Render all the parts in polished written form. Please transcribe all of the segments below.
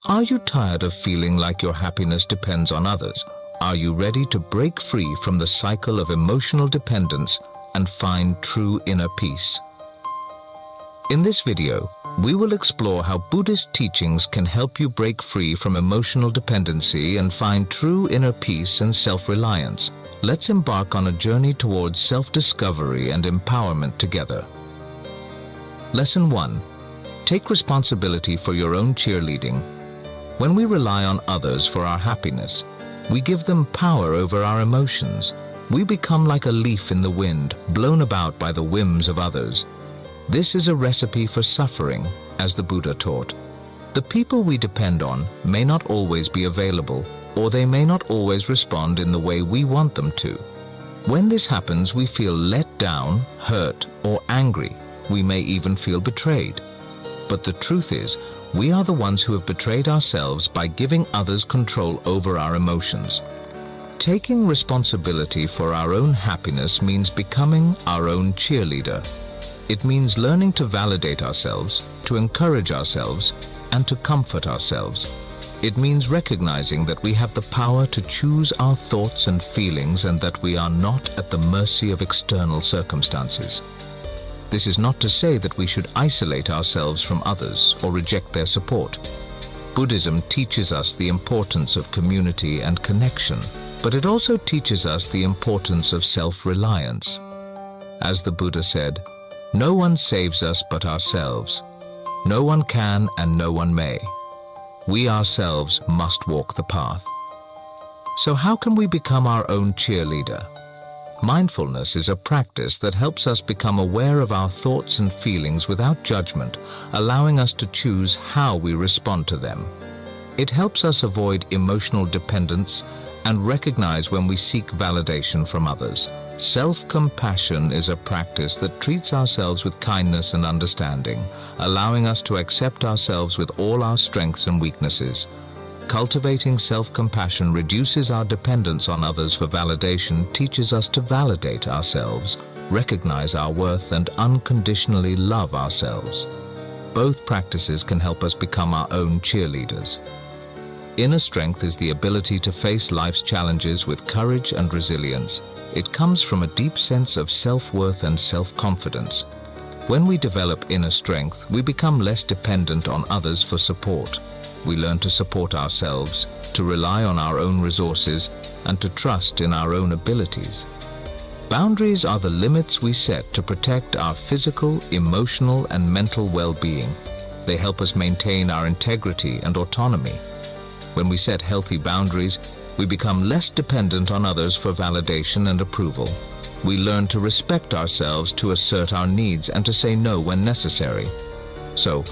Are you tired of feeling like your happiness depends on others? Are you ready to break free from the cycle of emotional dependence and find true inner peace? In this video, we will explore how Buddhist teachings can help you break free from emotional dependency and find true inner peace and self-reliance. Let's embark on a journey towards self-discovery and empowerment together. Lesson 1. Take responsibility for your own cheerleading. When we rely on others for our happiness, we give them power over our emotions. We become like a leaf in the wind, blown about by the whims of others. This is a recipe for suffering, as the Buddha taught. The people we depend on may not always be available, or they may not always respond in the way we want them to. When this happens, we feel let down, hurt, or angry. We may even feel betrayed. But the truth is, we are the ones who have betrayed ourselves by giving others control over our emotions. Taking responsibility for our own happiness means becoming our own cheerleader. It means learning to validate ourselves, to encourage ourselves, and to comfort ourselves. It means recognizing that we have the power to choose our thoughts and feelings and that we are not at the mercy of external circumstances. This is not to say that we should isolate ourselves from others or reject their support. Buddhism teaches us the importance of community and connection, but it also teaches us the importance of self-reliance. As the Buddha said, "No one saves us but ourselves. No one can and no one may. We ourselves must walk the path." So how can we become our own cheerleader? Mindfulness is a practice that helps us become aware of our thoughts and feelings without judgment, allowing us to choose how we respond to them. It helps us avoid emotional dependence and recognize when we seek validation from others. Self-compassion is a practice that treats ourselves with kindness and understanding, allowing us to accept ourselves with all our strengths and weaknesses. Cultivating self-compassion reduces our dependence on others for validation, teaches us to validate ourselves, recognize our worth, and unconditionally love ourselves. Both practices can help us become our own cheerleaders. Inner strength is the ability to face life's challenges with courage and resilience. It comes from a deep sense of self-worth and self-confidence. When we develop inner strength, we become less dependent on others for support. We learn to support ourselves, to rely on our own resources, and to trust in our own abilities. Boundaries are the limits we set to protect our physical, emotional, and mental well-being. They help us maintain our integrity and autonomy. When we set healthy boundaries, we become less dependent on others for validation and approval. We learn to respect ourselves, to assert our needs, and to say no when necessary. So,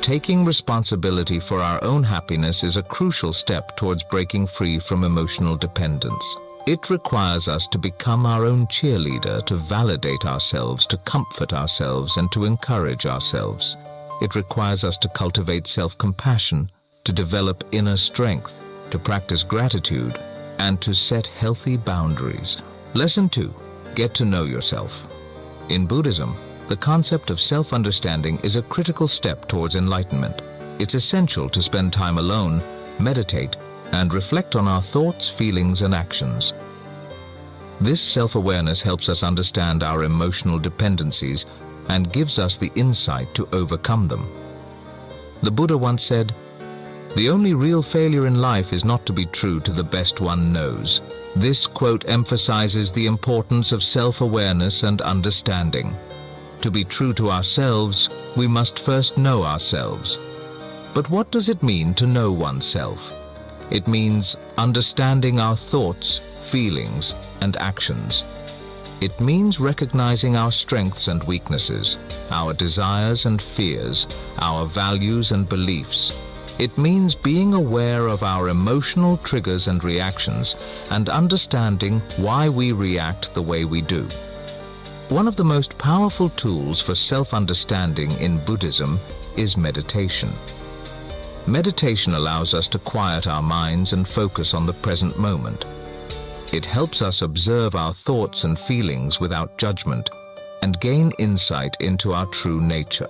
taking responsibility for our own happiness is a crucial step towards breaking free from emotional dependence. It requires us to become our own cheerleader, to validate ourselves, to comfort ourselves, and to encourage ourselves. It requires us to cultivate self-compassion, to develop inner strength, to practice gratitude, and to set healthy boundaries. Lesson 2. Get to know yourself. In Buddhism, the concept of self-understanding is a critical step towards enlightenment. It's essential to spend time alone, meditate, and reflect on our thoughts, feelings, and actions. This self-awareness helps us understand our emotional dependencies and gives us the insight to overcome them. The Buddha once said, "The only real failure in life is not to be true to the best one knows." This quote emphasizes the importance of self-awareness and understanding. To be true to ourselves, we must first know ourselves. But what does it mean to know oneself? It means understanding our thoughts, feelings, and actions. It means recognizing our strengths and weaknesses, our desires and fears, our values and beliefs. It means being aware of our emotional triggers and reactions and understanding why we react the way we do. One of the most powerful tools for self-understanding in Buddhism is meditation. Meditation allows us to quiet our minds and focus on the present moment. It helps us observe our thoughts and feelings without judgment and gain insight into our true nature.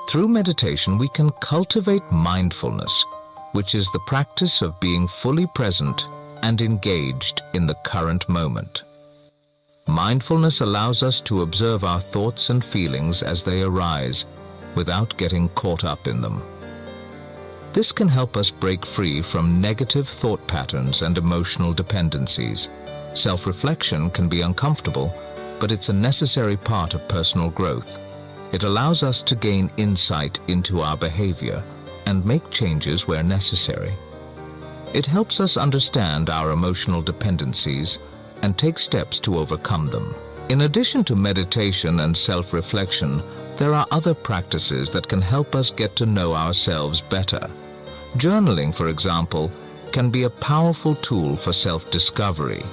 Through meditation, we can cultivate mindfulness, which is the practice of being fully present and engaged in the current moment. Mindfulness allows us to observe our thoughts and feelings as they arise, without getting caught up in them. This can help us break free from negative thought patterns and emotional dependencies. Self-reflection can be uncomfortable, but it's a necessary part of personal growth. It allows us to gain insight into our behavior and make changes where necessary. It helps us understand our emotional dependencies and take steps to overcome them. In addition to meditation and self-reflection, there are other practices that can help us get to know ourselves better. Journaling, for example, can be a powerful tool for self-discovery.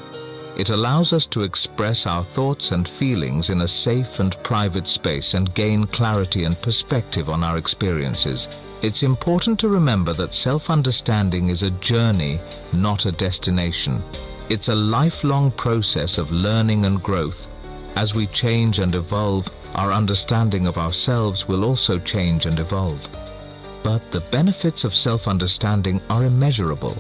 It allows us to express our thoughts and feelings in a safe and private space and gain clarity and perspective on our experiences. It's important to remember that self-understanding is a journey, not a destination. It's a lifelong process of learning and growth. As we change and evolve, our understanding of ourselves will also change and evolve. But the benefits of self-understanding are immeasurable.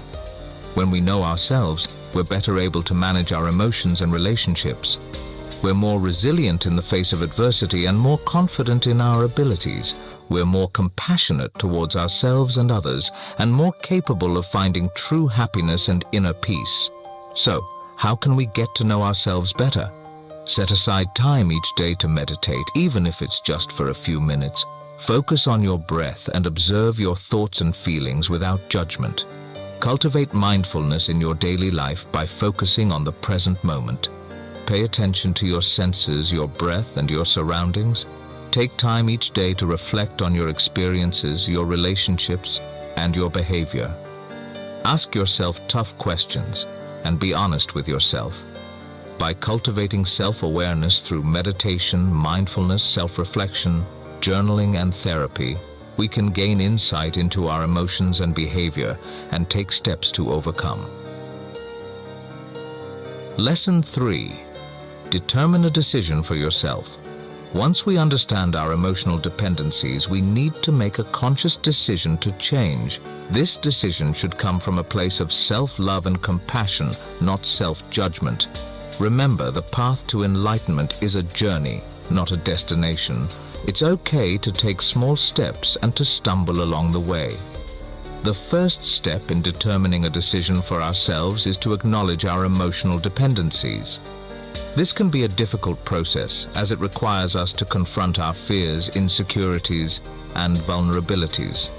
When we know ourselves, we're better able to manage our emotions and relationships. We're more resilient in the face of adversity and more confident in our abilities. We're more compassionate towards ourselves and others, and more capable of finding true happiness and inner peace. So, how can we get to know ourselves better? Set aside time each day to meditate, even if it's just for a few minutes. Focus on your breath and observe your thoughts and feelings without judgment. Cultivate mindfulness in your daily life by focusing on the present moment. Pay attention to your senses, your breath, and your surroundings. Take time each day to reflect on your experiences, your relationships, and your behavior. Ask yourself tough questions and be honest with yourself. By cultivating self-awareness through meditation, mindfulness, self-reflection, journaling, and therapy, we can gain insight into our emotions and behavior and take steps to overcome. Lesson 3. Determine a decision for yourself. Once we understand our emotional dependencies, we need to make a conscious decision to change. This decision should come from a place of self-love and compassion, not self-judgment. Remember, the path to enlightenment is a journey, not a destination. It's okay to take small steps and to stumble along the way. The first step in determining a decision for ourselves is to acknowledge our emotional dependencies. This can be a difficult process, as it requires us to confront our fears, insecurities, and vulnerabilities.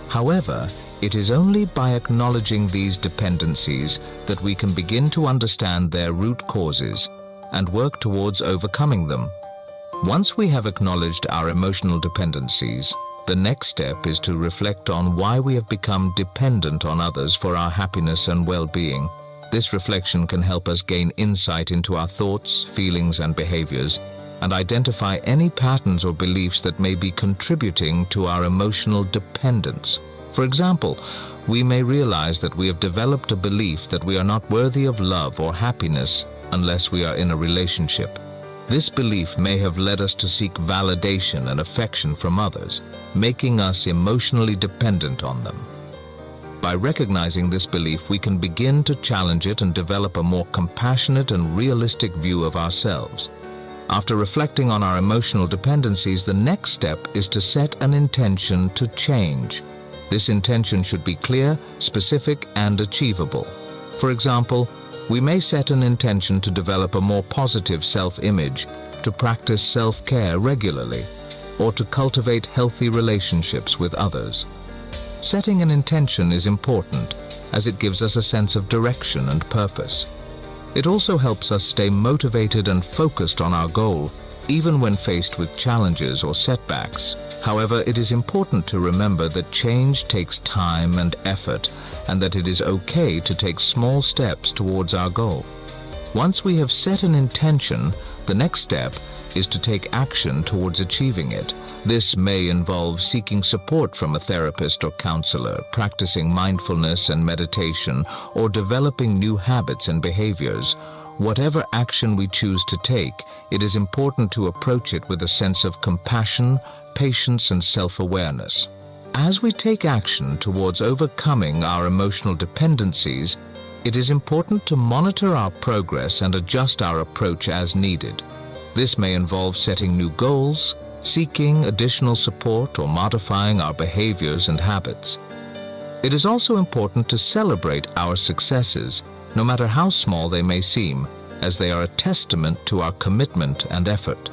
However, it is only by acknowledging these dependencies that we can begin to understand their root causes and work towards overcoming them. Once we have acknowledged our emotional dependencies, the next step is to reflect on why we have become dependent on others for our happiness and well-being. This reflection can help us gain insight into our thoughts, feelings, and behaviors, and identify any patterns or beliefs that may be contributing to our emotional dependence. For example, we may realize that we have developed a belief that we are not worthy of love or happiness unless we are in a relationship. This belief may have led us to seek validation and affection from others, making us emotionally dependent on them. By recognizing this belief, we can begin to challenge it and develop a more compassionate and realistic view of ourselves. After reflecting on our emotional dependencies, the next step is to set an intention to change. This intention should be clear, specific, and achievable. For example, we may set an intention to develop a more positive self-image, to practice self-care regularly, or to cultivate healthy relationships with others. Setting an intention is important, as it gives us a sense of direction and purpose. It also helps us stay motivated and focused on our goal, even when faced with challenges or setbacks. However, it is important to remember that change takes time and effort, and that it is okay to take small steps towards our goal. Once we have set an intention, the next step is to take action towards achieving it. This may involve seeking support from a therapist or counselor, practicing mindfulness and meditation, or developing new habits and behaviors. Whatever action we choose to take, it is important to approach it with a sense of compassion, patience, and self-awareness. As we take action towards overcoming our emotional dependencies, it is important to monitor our progress and adjust our approach as needed. This may involve setting new goals, seeking additional support, or modifying our behaviors and habits. It is also important to celebrate our successes, no matter how small they may seem, as they are a testament to our commitment and effort.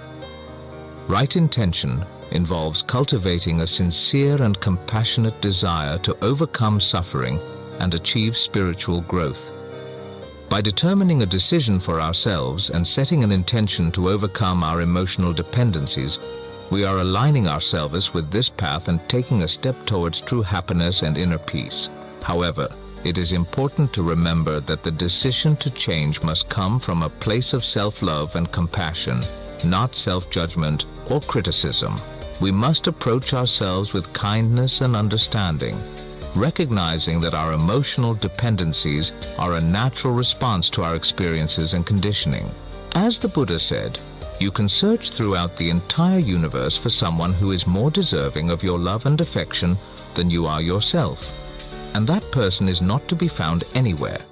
Right intention involves cultivating a sincere and compassionate desire to overcome suffering and achieve spiritual growth. By determining a decision for ourselves and setting an intention to overcome our emotional dependencies, we are aligning ourselves with this path and taking a step towards true happiness and inner peace. However, it is important to remember that the decision to change must come from a place of self-love and compassion, not self-judgment or criticism. We must approach ourselves with kindness and understanding, recognizing that our emotional dependencies are a natural response to our experiences and conditioning. As the Buddha said, you can search throughout the entire universe for someone who is more deserving of your love and affection than you are yourself, and that person is not to be found anywhere.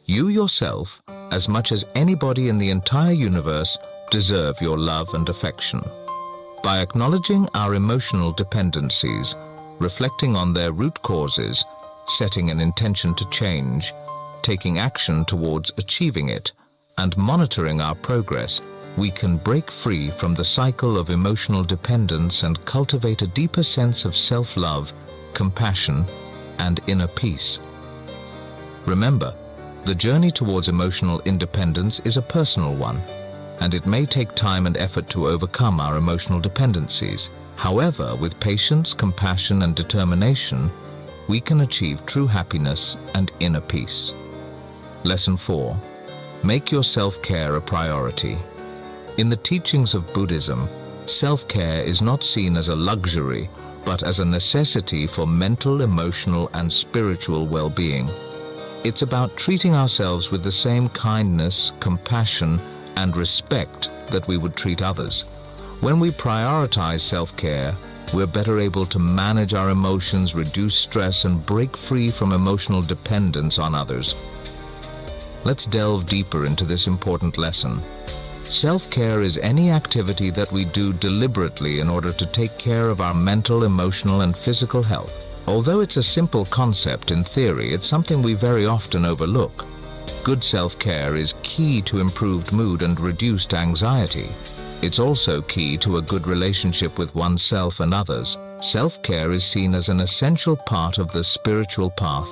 You yourself, as much as anybody in the entire universe, deserve your love and affection. By acknowledging our emotional dependencies, reflecting on their root causes, setting an intention to change, taking action towards achieving it, and monitoring our progress, we can break free from the cycle of emotional dependence and cultivate a deeper sense of self-love, compassion, and inner peace. Remember, the journey towards emotional independence is a personal one, and it may take time and effort to overcome our emotional dependencies. However, with patience, compassion, and determination, we can achieve true happiness and inner peace. Lesson 4. Make your self-care a priority. In the teachings of Buddhism, self-care is not seen as a luxury, but as a necessity for mental, emotional, and spiritual well-being. It's about treating ourselves with the same kindness, compassion, and respect that we would treat others. When we prioritize self-care, we're better able to manage our emotions, reduce stress, and break free from emotional dependence on others. Let's delve deeper into this important lesson. Self-care is any activity that we do deliberately in order to take care of our mental, emotional, and physical health. Although it's a simple concept in theory, it's something we very often overlook. Good self-care is key to improved mood and reduced anxiety. It's also key to a good relationship with oneself and others. Self-care is seen as an essential part of the spiritual path.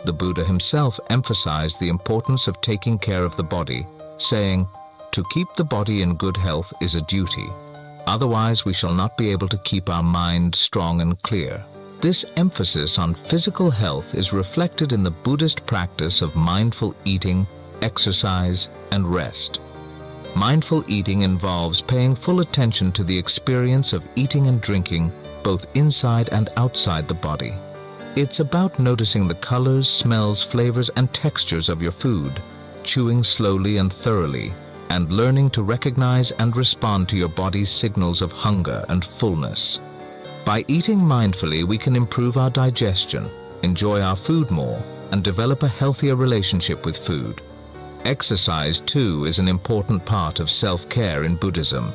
The Buddha himself emphasized the importance of taking care of the body, saying, "To keep the body in good health is a duty. Otherwise, we shall not be able to keep our mind strong and clear." This emphasis on physical health is reflected in the Buddhist practice of mindful eating, exercise, and rest. Mindful eating involves paying full attention to the experience of eating and drinking, both inside and outside the body. It's about noticing the colors, smells, flavors, and textures of your food, chewing slowly and thoroughly, and learning to recognize and respond to your body's signals of hunger and fullness. By eating mindfully, we can improve our digestion, enjoy our food more, and develop a healthier relationship with food. Exercise, too, is an important part of self-care in Buddhism.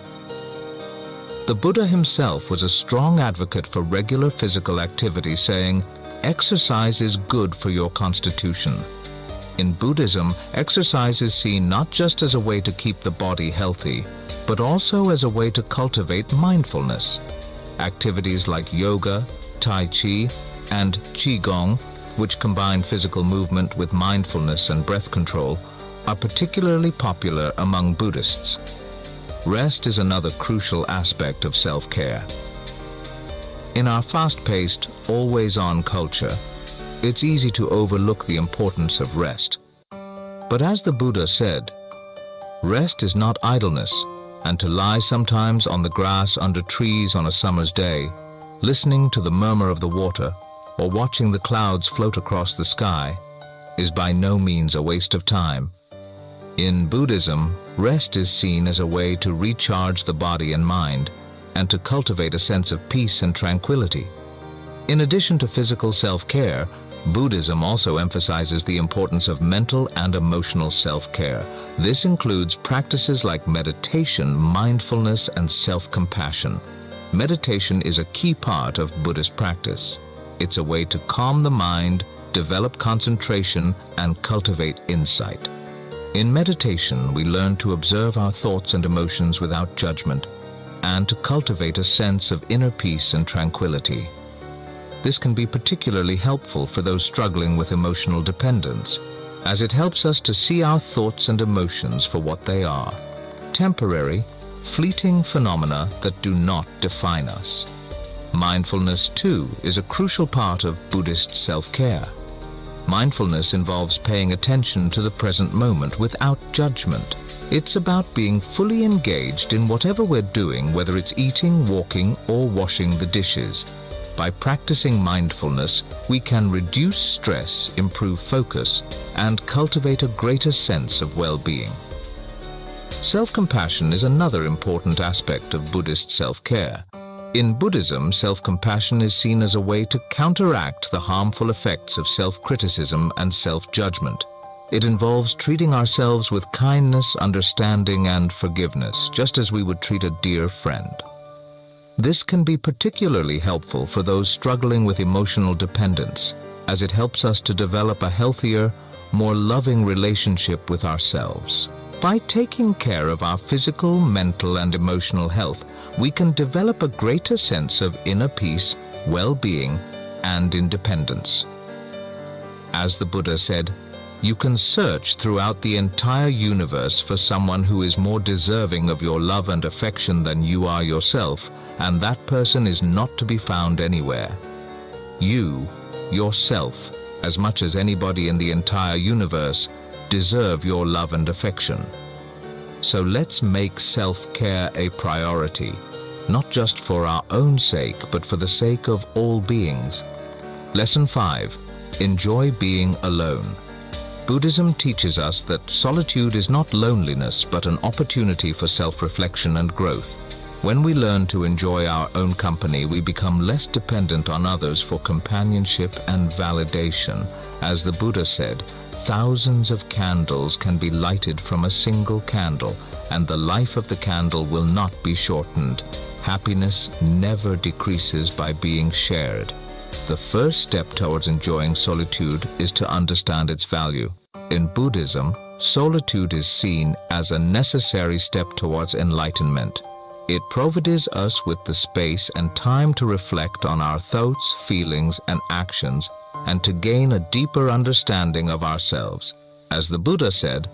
The Buddha himself was a strong advocate for regular physical activity, saying, "Exercise is good for your constitution." In Buddhism, exercise is seen not just as a way to keep the body healthy, but also as a way to cultivate mindfulness. Activities like yoga, tai chi, and qigong, which combine physical movement with mindfulness and breath control, are particularly popular among Buddhists. Rest is another crucial aspect of self-care. In our fast-paced, always-on culture, it's easy to overlook the importance of rest. But as the Buddha said, rest is not idleness, and to lie sometimes on the grass under trees on a summer's day, listening to the murmur of the water, or watching the clouds float across the sky, is by no means a waste of time. In Buddhism, rest is seen as a way to recharge the body and mind, and to cultivate a sense of peace and tranquility. In addition to physical self-care, Buddhism also emphasizes the importance of mental and emotional self-care. This includes practices like meditation, mindfulness, and self-compassion. Meditation is a key part of Buddhist practice. It's a way to calm the mind, develop concentration, and cultivate insight. In meditation, we learn to observe our thoughts and emotions without judgment, and to cultivate a sense of inner peace and tranquility. This can be particularly helpful for those struggling with emotional dependence, as it helps us to see our thoughts and emotions for what they are: temporary, fleeting phenomena that do not define us. Mindfulness, too, is a crucial part of Buddhist self-care. Mindfulness involves paying attention to the present moment without judgment. It's about being fully engaged in whatever we're doing, whether it's eating, walking, or washing the dishes. By practicing mindfulness, we can reduce stress, improve focus, and cultivate a greater sense of well-being. Self-compassion is another important aspect of Buddhist self-care. In Buddhism, self-compassion is seen as a way to counteract the harmful effects of self-criticism and self-judgment. It involves treating ourselves with kindness, understanding, and forgiveness, just as we would treat a dear friend. This can be particularly helpful for those struggling with emotional dependence, as it helps us to develop a healthier, more loving relationship with ourselves. By taking care of our physical, mental, and emotional health, we can develop a greater sense of inner peace, well-being, and independence. As the Buddha said, "You can search throughout the entire universe for someone who is more deserving of your love and affection than you are yourself, and that person is not to be found anywhere. You, yourself, as much as anybody in the entire universe, deserve your love and affection." So let's make self-care a priority, not just for our own sake, but for the sake of all beings. Lesson 5. Enjoy being alone. Buddhism teaches us that solitude is not loneliness, but an opportunity for self-reflection and growth. When we learn to enjoy our own company, we become less dependent on others for companionship and validation. As the Buddha said, thousands of candles can be lighted from a single candle, and the life of the candle will not be shortened. Happiness never decreases by being shared. The first step towards enjoying solitude is to understand its value. In Buddhism, solitude is seen as a necessary step towards enlightenment. It provides us with the space and time to reflect on our thoughts, feelings, and actions, and to gain a deeper understanding of ourselves. As the Buddha said,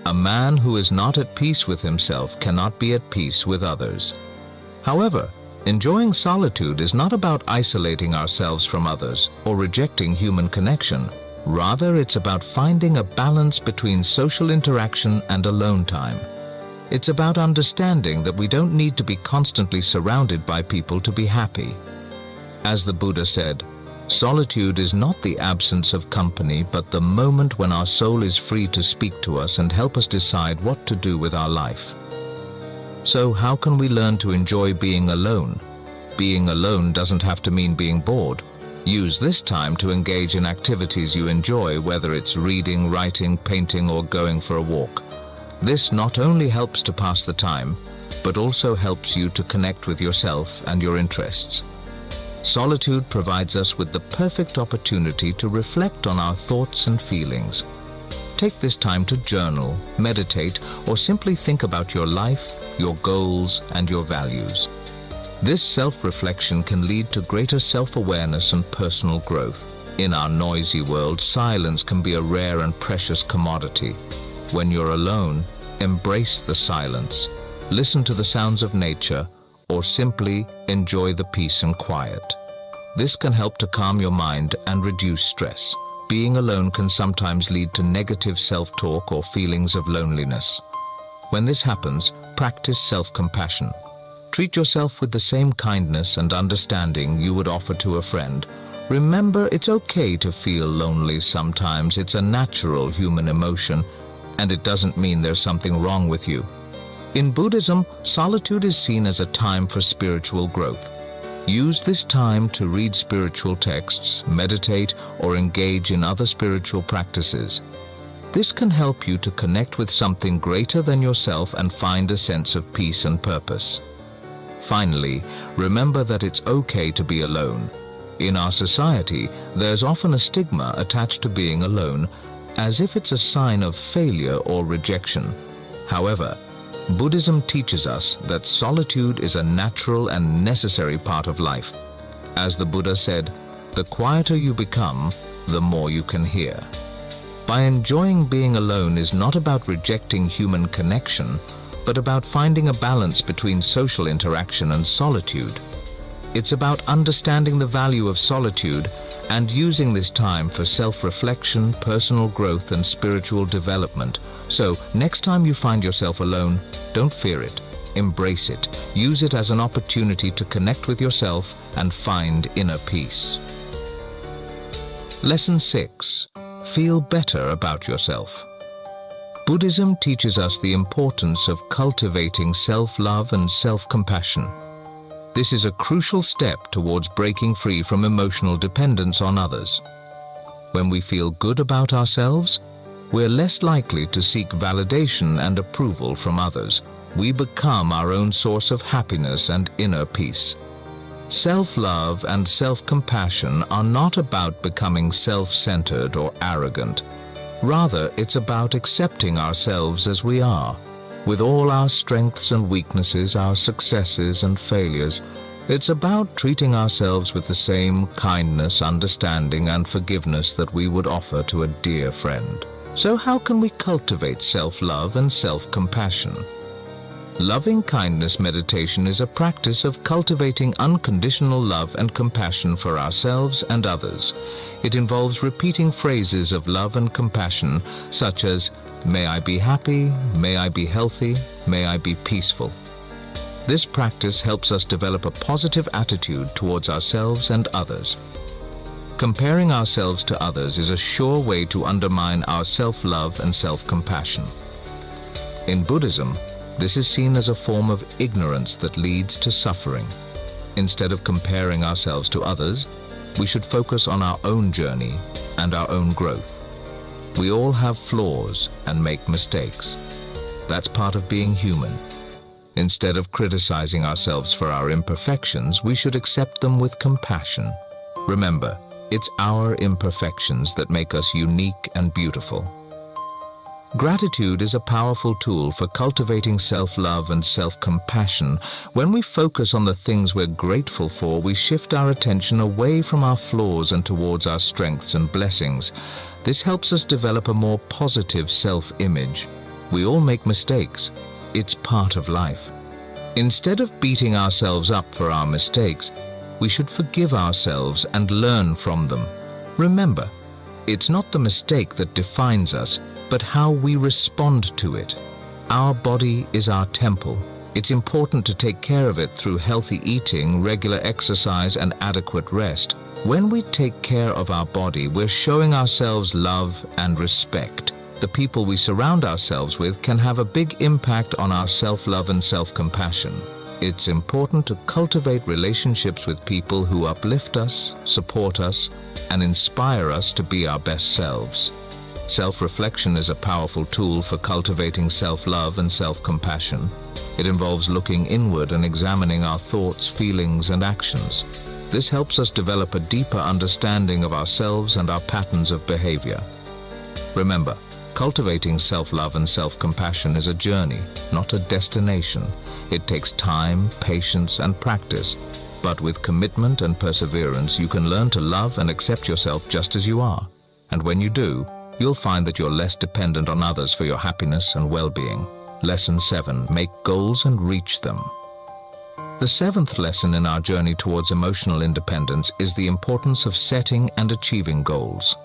"A man who is not at peace with himself cannot be at peace with others." However, enjoying solitude is not about isolating ourselves from others or rejecting human connection. Rather, it's about finding a balance between social interaction and alone time. It's about understanding that we don't need to be constantly surrounded by people to be happy. As the Buddha said, solitude is not the absence of company, but the moment when our soul is free to speak to us and help us decide what to do with our life. So how can we learn to enjoy being alone? Being alone doesn't have to mean being bored. Use this time to engage in activities you enjoy, whether it's reading, writing, painting, or going for a walk. This not only helps to pass the time, but also helps you to connect with yourself and your interests. Solitude provides us with the perfect opportunity to reflect on our thoughts and feelings. Take this time to journal, meditate, or simply think about your life, your goals, and your values. This self-reflection can lead to greater self-awareness and personal growth. In our noisy world, silence can be a rare and precious commodity. When you're alone, embrace the silence, listen to the sounds of nature, or simply enjoy the peace and quiet. This can help to calm your mind and reduce stress. Being alone can sometimes lead to negative self-talk or feelings of loneliness. When this happens, practice self-compassion. Treat yourself with the same kindness and understanding you would offer to a friend. Remember, it's okay to feel lonely sometimes. It's a natural human emotion, and it doesn't mean there's something wrong with you. In Buddhism, solitude is seen as a time for spiritual growth. Use this time to read spiritual texts, meditate, or engage in other spiritual practices. This can help you to connect with something greater than yourself and find a sense of peace and purpose. Finally, remember that it's okay to be alone. In our society, there's often a stigma attached to being alone, as if it's a sign of failure or rejection. However, Buddhism teaches us that solitude is a natural and necessary part of life. As the Buddha said, "The quieter you become, the more you can hear." By enjoying being alone is not about rejecting human connection, but about finding a balance between social interaction and solitude. It's about understanding the value of solitude and using this time for self-reflection, personal growth, and spiritual development. So, next time you find yourself alone, don't fear it. Embrace it. Use it as an opportunity to connect with yourself and find inner peace. Lesson 6. Feel better about yourself. Buddhism teaches us the importance of cultivating self-love and self-compassion. This is a crucial step towards breaking free from emotional dependence on others. When we feel good about ourselves, we're less likely to seek validation and approval from others. We become our own source of happiness and inner peace. Self-love and self-compassion are not about becoming self-centered or arrogant. Rather, it's about accepting ourselves as we are. With all our strengths and weaknesses, our successes and failures, it's about treating ourselves with the same kindness, understanding, and forgiveness that we would offer to a dear friend. So how can we cultivate self-love and self-compassion? Loving kindness meditation is a practice of cultivating unconditional love and compassion for ourselves and others. It involves repeating phrases of love and compassion, such as, "May I be happy, may I be healthy, may I be peaceful." This practice helps us develop a positive attitude towards ourselves and others. Comparing ourselves to others is a sure way to undermine our self-love and self-compassion. In Buddhism, this is seen as a form of ignorance that leads to suffering. Instead of comparing ourselves to others, we should focus on our own journey and our own growth. We all have flaws and make mistakes. That's part of being human. Instead of criticizing ourselves for our imperfections, we should accept them with compassion. Remember, it's our imperfections that make us unique and beautiful. Gratitude is a powerful tool for cultivating self-love and self-compassion. When we focus on the things we're grateful for, we shift our attention away from our flaws and towards our strengths and blessings. This helps us develop a more positive self-image. We all make mistakes. It's part of life. Instead of beating ourselves up for our mistakes, we should forgive ourselves and learn from them. Remember, it's not the mistake that defines us, but how we respond to it. Our body is our temple. It's important to take care of it through healthy eating, regular exercise, and adequate rest. When we take care of our body, we're showing ourselves love and respect. The people we surround ourselves with can have a big impact on our self-love and self-compassion. It's important to cultivate relationships with people who uplift us, support us, and inspire us to be our best selves. Self-reflection is a powerful tool for cultivating self-love and self-compassion. It involves looking inward and examining our thoughts, feelings, and actions. This helps us develop a deeper understanding of ourselves and our patterns of behavior. Remember, cultivating self-love and self-compassion is a journey, not a destination. It takes time, patience, and practice. But with commitment and perseverance, you can learn to love and accept yourself just as you are. And when you do, you'll find that you're less dependent on others for your happiness and well-being. Lesson 7. Make goals and reach them. The 7th lesson in our journey towards emotional independence is the importance of setting and achieving goals.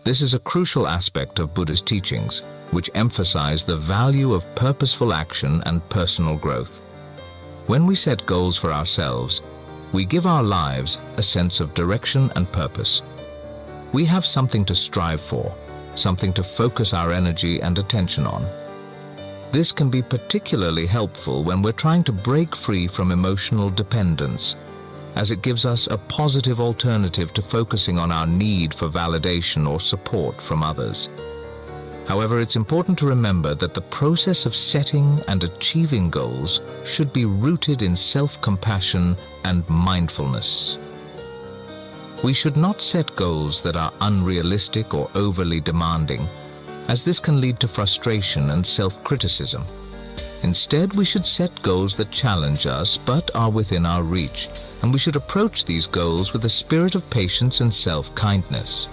This is a crucial aspect of Buddha's teachings, which emphasize the value of purposeful action and personal growth. When we set goals for ourselves, we give our lives a sense of direction and purpose. We have something to strive for, something to focus our energy and attention on. This can be particularly helpful when we're trying to break free from emotional dependence, as it gives us a positive alternative to focusing on our need for validation or support from others. However, it's important to remember that the process of setting and achieving goals should be rooted in self-compassion and mindfulness. We should not set goals that are unrealistic or overly demanding, as this can lead to frustration and self-criticism. Instead, we should set goals that challenge us but are within our reach, and we should approach these goals with a spirit of patience and self-kindness.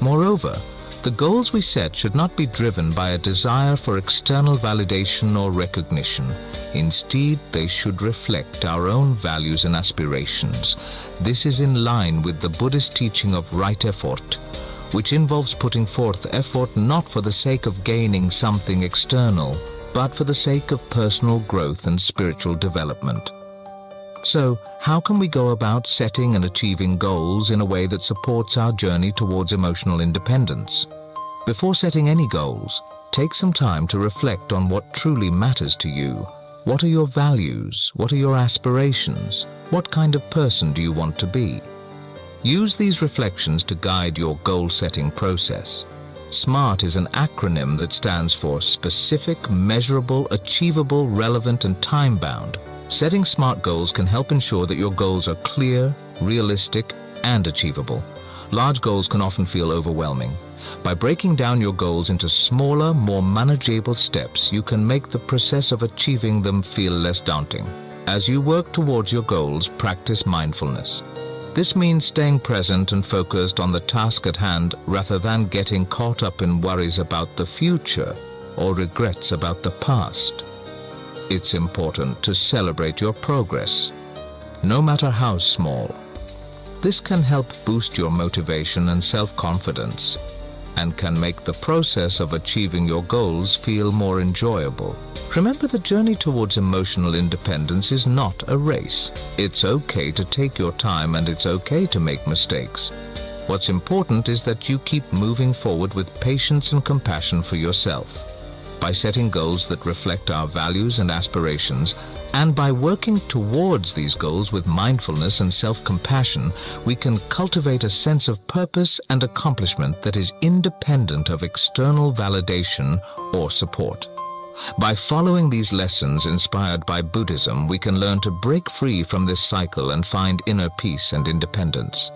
Moreover, the goals we set should not be driven by a desire for external validation or recognition. Instead, they should reflect our own values and aspirations. This is in line with the Buddhist teaching of right effort, which involves putting forth effort not for the sake of gaining something external, but for the sake of personal growth and spiritual development. So, how can we go about setting and achieving goals in a way that supports our journey towards emotional independence? Before setting any goals, take some time to reflect on what truly matters to you. What are your values? What are your aspirations? What kind of person do you want to be? Use these reflections to guide your goal-setting process. SMART is an acronym that stands for specific, measurable, achievable, relevant, and time-bound. Setting SMART goals can help ensure that your goals are clear, realistic, and achievable. Large goals can often feel overwhelming. By breaking down your goals into smaller, more manageable steps, you can make the process of achieving them feel less daunting. As you work towards your goals, practice mindfulness. This means staying present and focused on the task at hand rather than getting caught up in worries about the future or regrets about the past. It's important to celebrate your progress, no matter how small. This can help boost your motivation and self-confidence, and can make the process of achieving your goals feel more enjoyable. Remember, the journey towards emotional independence is not a race. It's okay to take your time and it's okay to make mistakes. What's important is that you keep moving forward with patience and compassion for yourself. By setting goals that reflect our values and aspirations, and by working towards these goals with mindfulness and self-compassion, we can cultivate a sense of purpose and accomplishment that is independent of external validation or support. By following these lessons inspired by Buddhism, we can learn to break free from this cycle and find inner peace and independence.